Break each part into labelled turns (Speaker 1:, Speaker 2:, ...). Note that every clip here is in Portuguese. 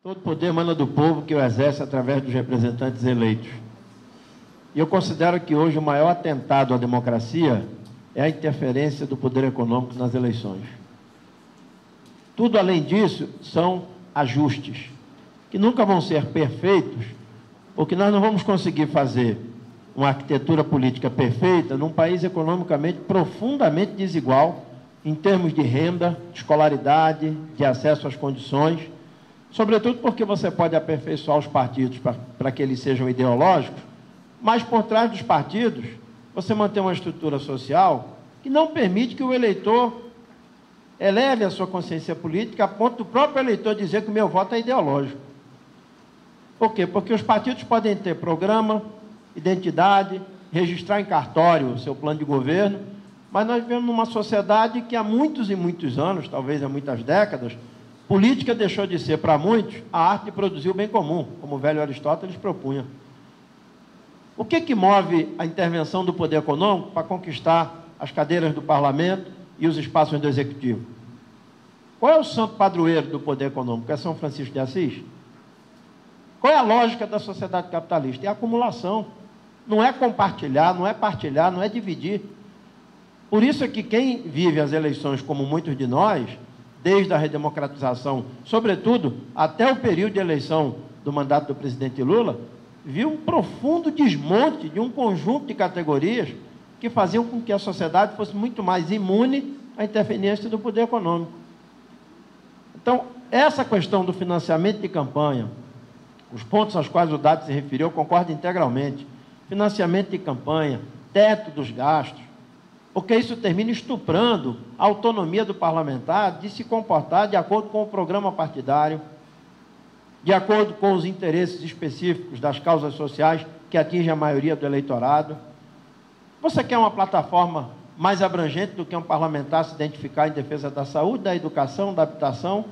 Speaker 1: Todo poder emana do povo, que o exerce através dos representantes eleitos. E eu considero que hoje o maior atentado à democracia é a interferência do poder econômico nas eleições. Tudo além disso são ajustes, que nunca vão ser perfeitos, porque nós não vamos conseguir fazer uma arquitetura política perfeita num país economicamente profundamente desigual, em termos de renda, de escolaridade, de acesso às condições, sobretudo porque você pode aperfeiçoar os partidos para que eles sejam ideológicos, mas por trás dos partidos você mantém uma estrutura social que não permite que o eleitor eleve a sua consciência política a ponto do próprio eleitor dizer que o meu voto é ideológico. Por quê? Porque os partidos podem ter programa, identidade, registrar em cartório o seu plano de governo, mas nós vivemos numa sociedade que há muitos e muitos anos, talvez há muitas décadas, política deixou de ser, para muitos, a arte de produzir o bem comum, como o velho Aristóteles propunha. O que move a intervenção do poder econômico para conquistar as cadeiras do parlamento e os espaços do executivo? Qual é o santo padroeiro do poder econômico? É São Francisco de Assis? Qual é a lógica da sociedade capitalista? É a acumulação. Não é compartilhar, não é partilhar, não é dividir. Por isso é que quem vive as eleições, como muitos de nós, desde a redemocratização, sobretudo até o período de eleição do mandato do presidente Lula, viu um profundo desmonte de um conjunto de categorias que faziam com que a sociedade fosse muito mais imune à interferência do poder econômico. Então, essa questão do financiamento de campanha, os pontos aos quais o Dado se referiu, eu concordo integralmente. Financiamento de campanha, teto dos gastos, porque isso termina estuprando a autonomia do parlamentar de se comportar de acordo com o programa partidário, de acordo com os interesses específicos das causas sociais que atingem a maioria do eleitorado. Você quer uma plataforma mais abrangente do que um parlamentar se identificar em defesa da saúde, da educação, da habitação?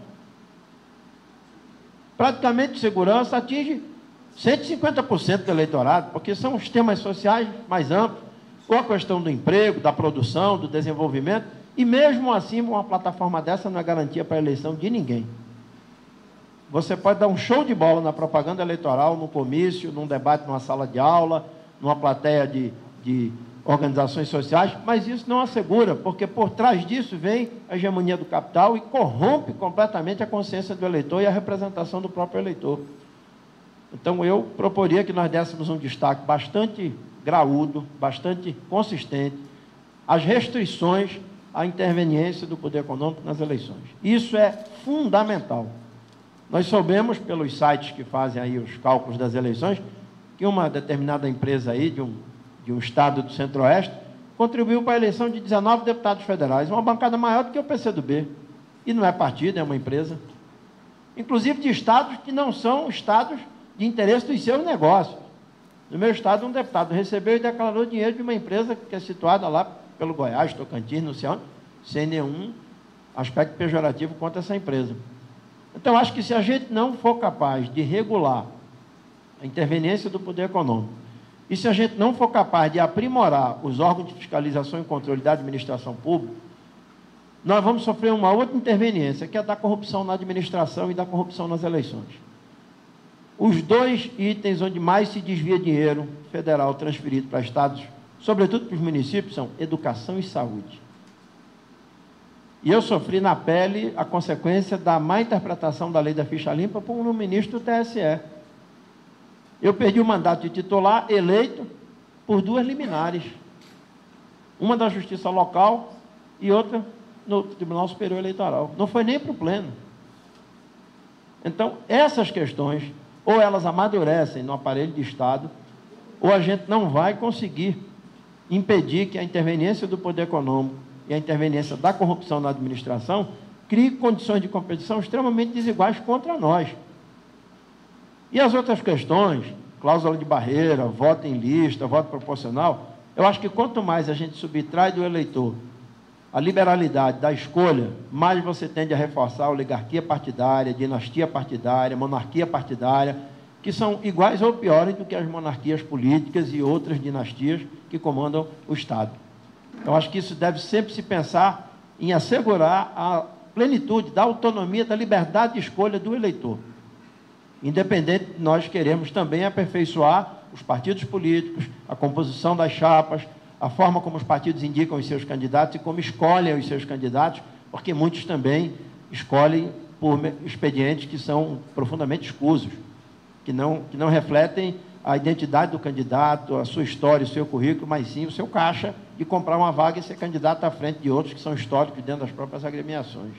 Speaker 1: Praticamente segurança atinge 150% do eleitorado, porque são os temas sociais mais amplos, ou a questão do emprego, da produção, do desenvolvimento, e mesmo assim uma plataforma dessa não é garantia para a eleição de ninguém. Você pode dar um show de bola na propaganda eleitoral, no comício, num debate numa sala de aula, numa plateia de organizações sociais, mas isso não assegura, porque por trás disso vem a hegemonia do capital e corrompe completamente a consciência do eleitor e a representação do próprio eleitor. Então, eu proporia que nós dessemos um destaque bastante graúdo, bastante consistente, às restrições à interveniência do poder econômico nas eleições. Isso é fundamental. Nós soubemos, pelos sites que fazem aí os cálculos das eleições, que uma determinada empresa aí, de um estado do Centro-Oeste, contribuiu para a eleição de 19 deputados federais, uma bancada maior do que o PCdoB. E não é partido, é uma empresa. Inclusive de estados que não são estados de interesse dos seus negócios. No meu estado, um deputado recebeu e declarou dinheiro de uma empresa que é situada lá pelo Goiás, Tocantins, não sei onde, sem nenhum aspecto pejorativo contra essa empresa. Então, acho que se a gente não for capaz de regular a interveniência do poder econômico, e se a gente não for capaz de aprimorar os órgãos de fiscalização e controle da administração pública, nós vamos sofrer uma outra interveniência, que é a da corrupção na administração e da corrupção nas eleições. Os dois itens onde mais se desvia dinheiro federal transferido para estados, sobretudo para os municípios, são educação e saúde. E eu sofri na pele a consequência da má interpretação da lei da ficha limpa por um ministro do TSE. Eu perdi o mandato de titular eleito por 2 liminares. Uma da Justiça Local e outra no Tribunal Superior Eleitoral. Não foi nem para o Pleno. Então, essas questões, ou elas amadurecem no aparelho de Estado, ou a gente não vai conseguir impedir que a interveniência do poder econômico e a interveniência da corrupção na administração crie condições de competição extremamente desiguais contra nós. E as outras questões, cláusula de barreira, voto em lista, voto proporcional, eu acho que quanto mais a gente subtrai do eleitor a liberalidade da escolha, mais você tende a reforçar a oligarquia partidária, dinastia partidária, monarquia partidária, que são iguais ou piores do que as monarquias políticas e outras dinastias que comandam o Estado. Eu acho que isso deve sempre se pensar em assegurar a plenitude, da autonomia, da liberdade de escolha do eleitor. Independente, nós queremos também aperfeiçoar os partidos políticos, a composição das chapas, a forma como os partidos indicam os seus candidatos e como escolhem os seus candidatos, porque muitos também escolhem por expedientes que são profundamente escusos, que não refletem a identidade do candidato, a sua história, o seu currículo, mas sim o seu caixa de comprar uma vaga e ser candidato à frente de outros que são históricos dentro das próprias agremiações.